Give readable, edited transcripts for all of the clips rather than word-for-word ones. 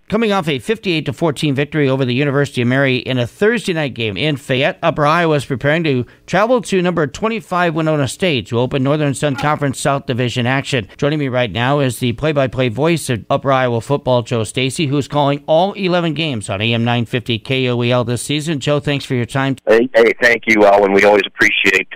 Coming off a 58-14 victory over the University of Mary in a Thursday night game in Fayette, Upper Iowa is preparing to travel to number 25 Winona State to open Northern Sun Conference South Division action. Joining me right now is the play-by-play voice of Upper Iowa football, Joe Stasi, who's calling all 11 games on AM 950 KOEL this season. Joe, thanks for your time. Hey, thank you, Elwin. We always appreciate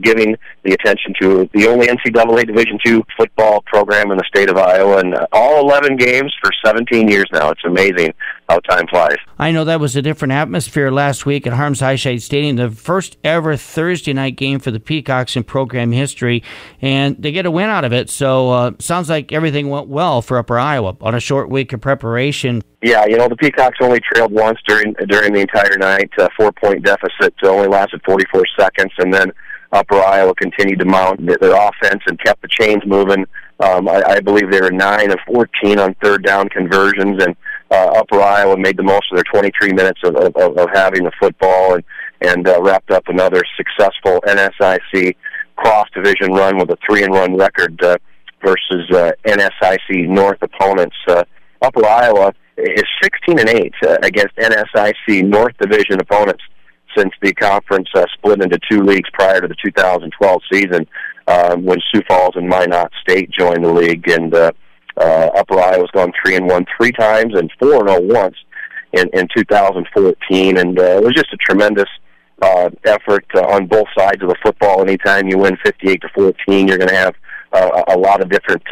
giving the attention to the only NCAA Division II football program in the state of Iowa, and all 11 games for 17 years now. It's amazing how time flies. I know that was a different atmosphere last week at Harms Highside Stadium, the first ever Thursday night game for the Peacocks in program history, and they get a win out of it. So sounds like everything went well for Upper Iowa on a short week of preparation. Yeah, the Peacocks only trailed once during the entire night. 4-point deficit only lasted 44 seconds, and then Upper Iowa continued to mount their offense and kept the chains moving. I believe they were 9 of 14 on third down conversions, and Upper Iowa made the most of their 23 minutes of having the football and wrapped up another successful NSIC cross-division run with a 3-1 record versus NSIC North opponents. Upper Iowa is 16-8 against NSIC North Division opponents since the conference split into two leagues prior to the 2012 season when Sioux Falls and Minot State joined the league. And Upper Iowa's gone 3-1 three times and 4-0 once in 2014. And it was just a tremendous effort on both sides of the football. Anytime you win 58-14, you're going to have a lot of different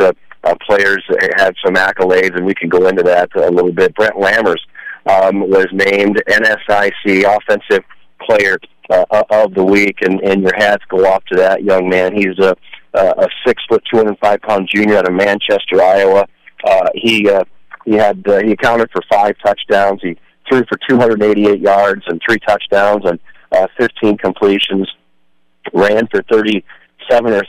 players had some accolades, and we can go into that a little bit. Brent Lammers was named NSIC Offensive Player of the Week, and your hats go off to that young man. He's a 6-foot, 205-pound junior out of Manchester, Iowa. He accounted for 5 touchdowns. He threw for 288 yards and 3 touchdowns and 15 completions. Ran for 37 or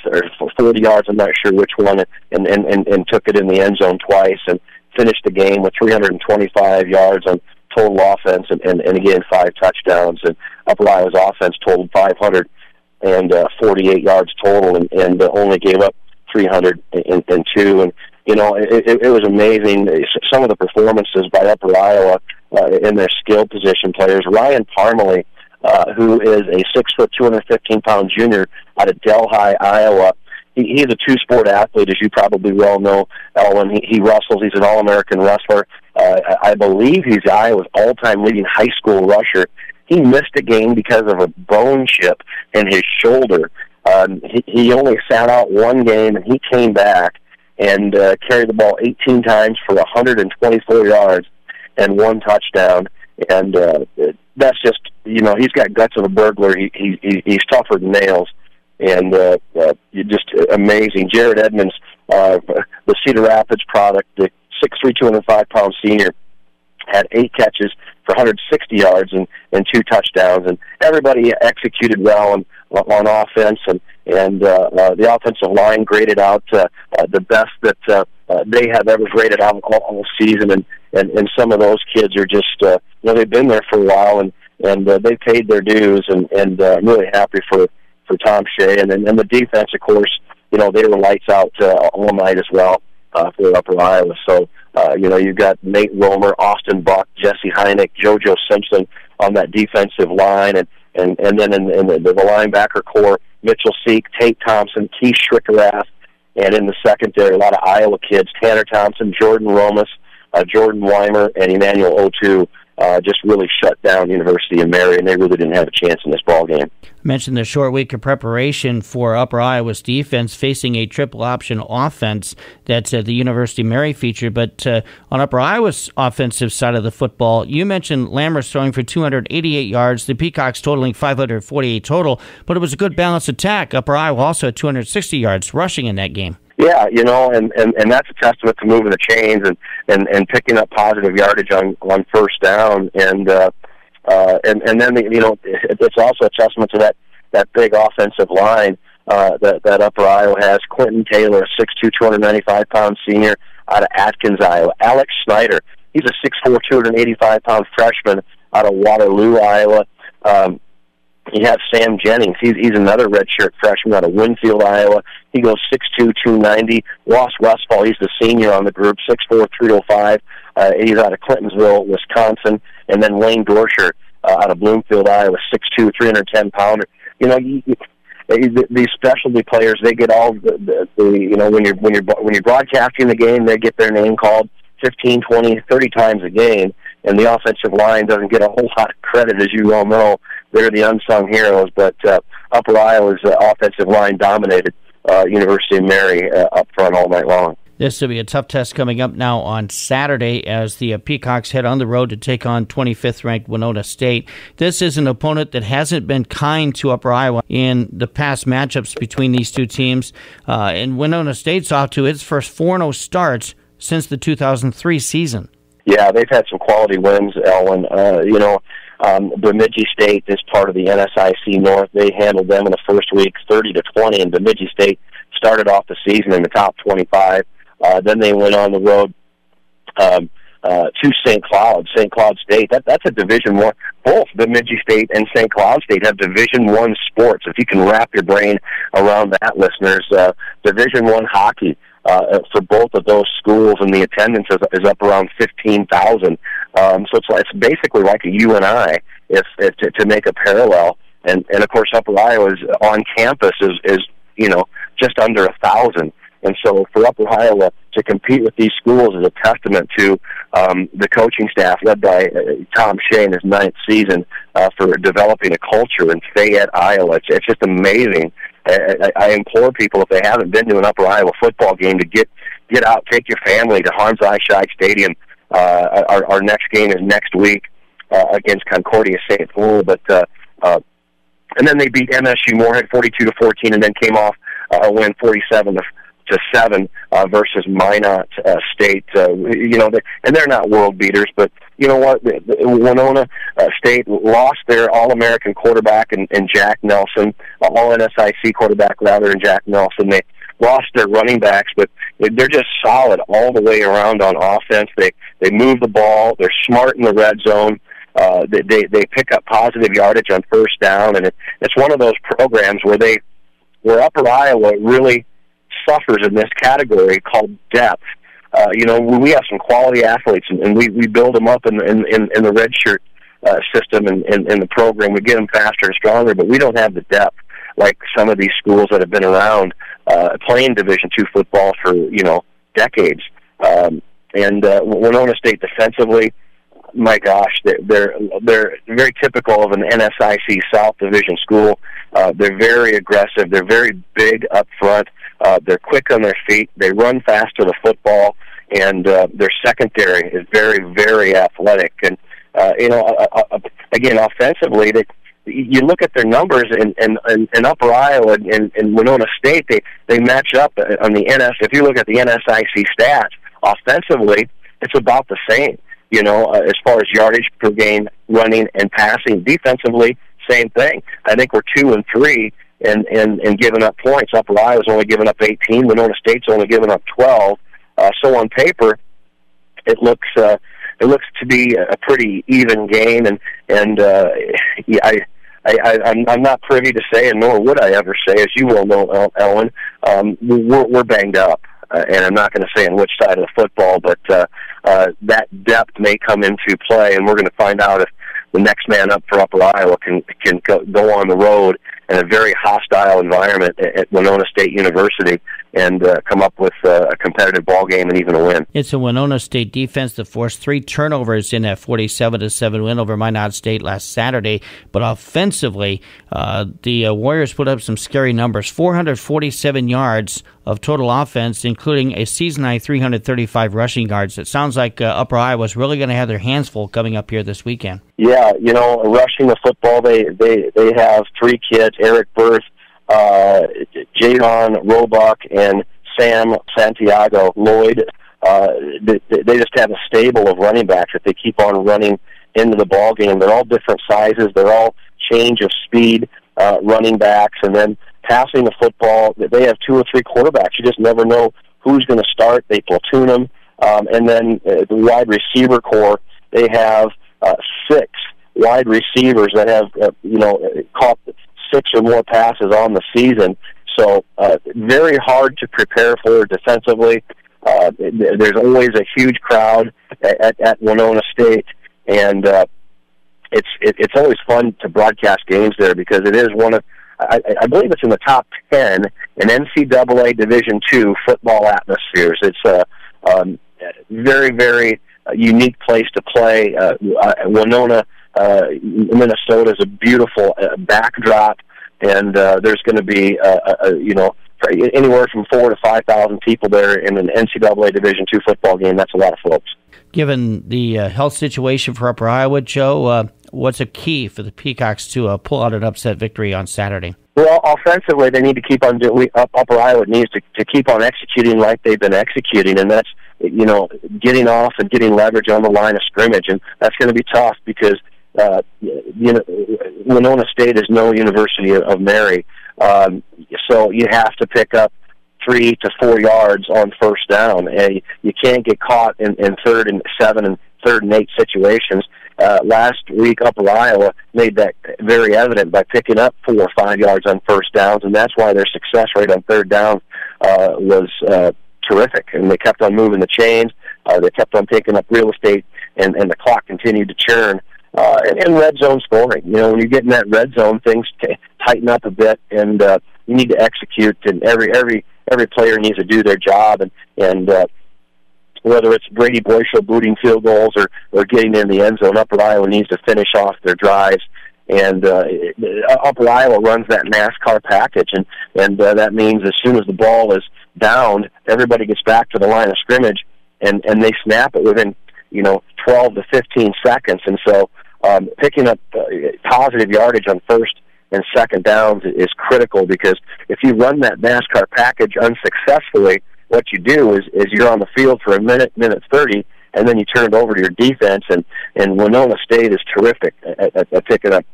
40 yards, I'm not sure which one, and took it in the end zone twice, and finished the game with 325 yards on total offense, and again 5 touchdowns. And Upper Iowa's offense totaled 548 yards total, and only gave up 302. And it was amazing. Some of the performances by Upper Iowa in their skill position players. Ryan Parmalee, who is a 6-foot, 215-pound junior out of Delhi, Iowa. He's a two-sport athlete, as you probably well know, Elwin. He wrestles. He's an All-American wrestler. I believe he's Iowa's all-time leading high school rusher. He missed a game because of a bone chip in his shoulder. He only sat out one game, and he came back and carried the ball 18 times for 124 yards and 1 touchdown. And that's just, he's got guts of a burglar. He's tougher than nails. And just amazing. Jared Edmonds, the Cedar Rapids product, the 6'3", 205-pound senior, had 8 catches for 160 yards and 2 touchdowns. And everybody executed well on offense, and the offensive line graded out the best that they have ever graded out all season. And some of those kids are just, they've been there for a while, and they paid their dues, and I'm really happy for Tom Shea. And the defense, of course, they were lights out all night as well for Upper Iowa. So, you've got Nate Romer, Austin Buck, Jesse Heineck, JoJo Simpson on that defensive line, and then in the linebacker core, Mitchell Seek, Tate Thompson, Keith Schrickerath, and in the secondary, a lot of Iowa kids, Tanner Thompson, Jordan Romas, Jordan Weimer, and Emmanuel Otu. Just really shut down University of Mary, and they really didn't have a chance in this ball game. I mentioned the short week of preparation for Upper Iowa's defense facing a triple option offense that the University of Mary featured. But on Upper Iowa's offensive side of the football, you mentioned Lammers throwing for 288 yards, the Peacocks totaling 548 total, but it was a good balanced attack. Upper Iowa also had 260 yards rushing in that game. Yeah, and that's a testament to moving the chains and picking up positive yardage on first down, and then it's also a testament to that big offensive line that Upper Iowa has. Quentin Taylor, a 6'2", 295-pound senior out of Atkins, Iowa. Alex Snyder, he's a 6'4", 285-pound freshman out of Waterloo, Iowa. You have Sam Jennings. He's another redshirt freshman out of Winfield, Iowa. He goes 6'2", 290. Ross Westfall, he's the senior on the group, 6'4", 305, He's out of Clintonsville, Wisconsin, and then Wayne Dorsher out of Bloomfield, Iowa, 6'2", 310-pounder. These specialty players, they get all the when you're broadcasting the game, they get their name called 15, 20, 30 times a game, and the offensive line doesn't get a whole lot of credit, as you all know. They're the unsung heroes, but Upper Iowa's offensive line dominated University of Mary up front all night long. This will be a tough test coming up now on Saturday as the Peacocks head on the road to take on 25th-ranked Winona State. This is an opponent that hasn't been kind to Upper Iowa in the past matchups between these two teams. And Winona State's off to its first 4-0 start since the 2003 season. Yeah, they've had some quality wins, Elwin. Bemidji State is part of the NSIC North. They handled them in the first week 30-20, and Bemidji State started off the season in the top 25. Then they went on the road to St. Cloud State. That's a Division I. Both Bemidji State and St. Cloud State have Division I sports. If you can wrap your brain around that, listeners, Division I hockey for both of those schools, and the attendance is up around 15,000. So it's basically like a UNI if to make a parallel. And of course, Upper Iowa's on campus is just under 1,000. And so for Upper Iowa to compete with these schools is a testament to the coaching staff led by Tom Shea in his 9th season for developing a culture in Fayette, Iowa. It's just amazing. I implore people, if they haven't been to an Upper Iowa football game, to get out, take your family to Harms-Eichscheid Stadium. Our next game is next week against Concordia St. Louis, and then they beat MSU Moorhead 42-14, and then came off a win 47-7 versus Minot State. And they're not world beaters, but you know what? Winona State lost their All-American quarterback in Jack Nelson, All-NSIC quarterback rather, in Jack Nelson. They lost their running backs, but they're just solid all the way around on offense. They move the ball. They're smart in the red zone. They pick up positive yardage on first down, and it's one of those programs where Upper Iowa really suffers in this category called depth. We have some quality athletes, and we build them up in the red shirt system and in the program. We get them faster and stronger, but we don't have the depth like some of these schools that have been around playing Division II football for decades. And Winona State defensively, my gosh, they're very typical of an NSIC South Division school. They're very aggressive. They're very big up front. They're quick on their feet. They run fast to the football, and their secondary is very, very athletic. And again, offensively, you look at their numbers in Upper Iowa and Winona State. They match up on the NS. If you look at the NSIC stats, offensively, it's about the same. As far as yardage per game, running and passing. Defensively, same thing. I think we're 2 and 3 in giving up points. Upper Iowa's only given up 18. Winona State's only given up 12. So on paper, it looks to be a pretty even game. I'm not privy to say, and nor would I ever say, as you will know, Elwin, we're banged up. And I'm not going to say on which side of the football, but that depth may come into play, and we're going to find out if the next man up for Upper Iowa can go on the road in a very hostile environment at Winona State University and come up with a competitive ball game and even a win. It's a Winona State defense that forced 3 turnovers in that 47-7 win over Minot State last Saturday. But offensively, the Warriors put up some scary numbers: 447 yards of total offense, including a season-high 335 rushing yards. It sounds like Upper Iowa's really going to have their hands full coming up here this weekend. Yeah, rushing the football, they have 3 kids: Eric Berth, Javon Roebuck, and Sam Santiago Lloyd. They just have a stable of running backs that they keep on running into the ball game. They're all different sizes. They're all change of speed running backs. And then passing the football, they have 2 or 3 quarterbacks. You just never know who's going to start. They platoon them. And then the wide receiver core, they have 6 wide receivers that have caught 6 or more passes on the season. So very hard to prepare for defensively. There's always a huge crowd at Winona State, and it's always fun to broadcast games there because it is one of, I believe it's in the top 10 in NCAA Division II football atmospheres. It's a very, very unique place to play. Winona, Minnesota is a beautiful backdrop, and there's going to be, anywhere from 4,000 to 5,000 people there in an NCAA Division II football game. That's a lot of folks. Given the health situation for Upper Iowa, Joe, what's a key for the Peacocks to pull out an upset victory on Saturday? Well, offensively, they need to keep on doing. Upper Iowa needs to keep on executing like they've been executing, and that's getting off and getting leverage on the line of scrimmage, and that's going to be tough because Winona State is no University of Mary, so you have to pick up 3 to 4 yards on first down. You can't get caught in 3rd and 7 and 3rd and 8 situations. Last week, Upper Iowa made that very evident by picking up 4 or 5 yards on first downs, and that's why their success rate on 3rd down was terrific. And they kept on moving the chains. They kept on taking up real estate, and the clock continued to churn. And red zone scoring. When you get in that red zone, things tighten up a bit, and you need to execute. And every player needs to do their job. And whether it's Brady Boyshall booting field goals or getting in the end zone, Upper Iowa needs to finish off their drives. And Upper Iowa runs that NASCAR package, and that means as soon as the ball is downed, everybody gets back to the line of scrimmage, and they snap it within 12 to 15 seconds. And so picking up positive yardage on first and second downs is critical, because if you run that NASCAR package unsuccessfully, what you do is you're on the field for a minute 30, and then you turn it over to your defense, and Winona State is terrific at picking up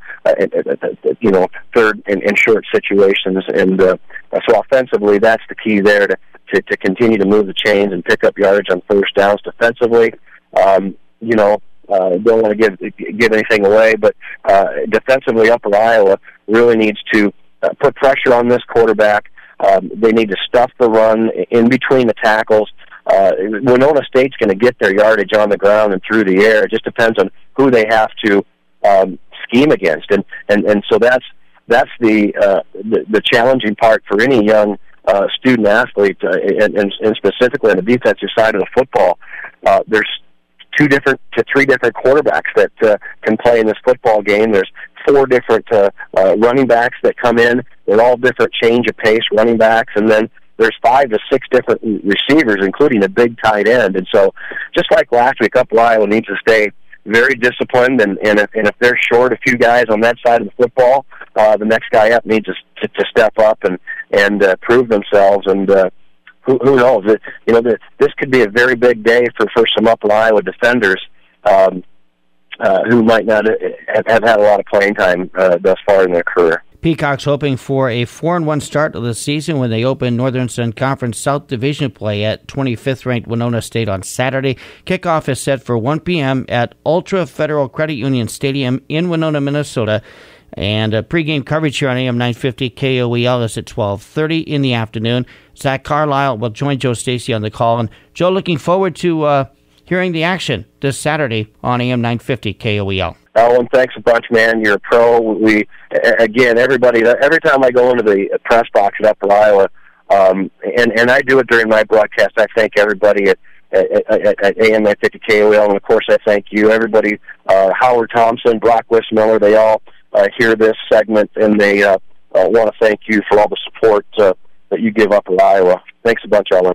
third and short situations, and so offensively that's the key there to continue to move the chains and pick up yardage on first downs. Defensively, don't want to give anything away, but defensively, Upper Iowa really needs to put pressure on this quarterback. They need to stuff the run in between the tackles. Winona State's going to get their yardage on the ground and through the air. It just depends on who they have to scheme against, and so that's the challenging part for any young student athlete, and specifically on the defensive side of the football. There's 2 to 3 different quarterbacks that can play in this football game. There's 4 different running backs that come in. They're all different change of pace running backs, and then there's 5 to 6 different receivers, including a big tight end. And so, just like last week, Upper Iowa needs to stay very disciplined, and if they're short a few guys on that side of the football, the next guy up needs to step up and prove themselves. And who knows? This could be a very big day for some Upper Iowa defenders who might not have had a lot of playing time thus far in their career. Peacocks hoping for a 4-1 start to the season when they open Northern Sun Conference South Division play at 25th-ranked Winona State on Saturday. Kickoff is set for 1 p.m. at Altra Federal Credit Union Stadium in Winona, Minnesota. And pregame coverage here on AM 950 KOEL is at 12:30 in the afternoon. Zach Carlisle will join Joe Stasi on the call. And Joe, looking forward to hearing the action this Saturday on AM 950 KOEL. Elwin, thanks a bunch, man. You're a pro. Everybody, every time I go into the press box at Upper Iowa, and I do it during my broadcast, I thank everybody at AM 950 KOEL, and of course I thank you. Everybody, Howard Thompson, Brock Wissmiller, they all hear this segment, and they want to thank you for all the support that you give Upper Iowa. Thanks a bunch, Elwin.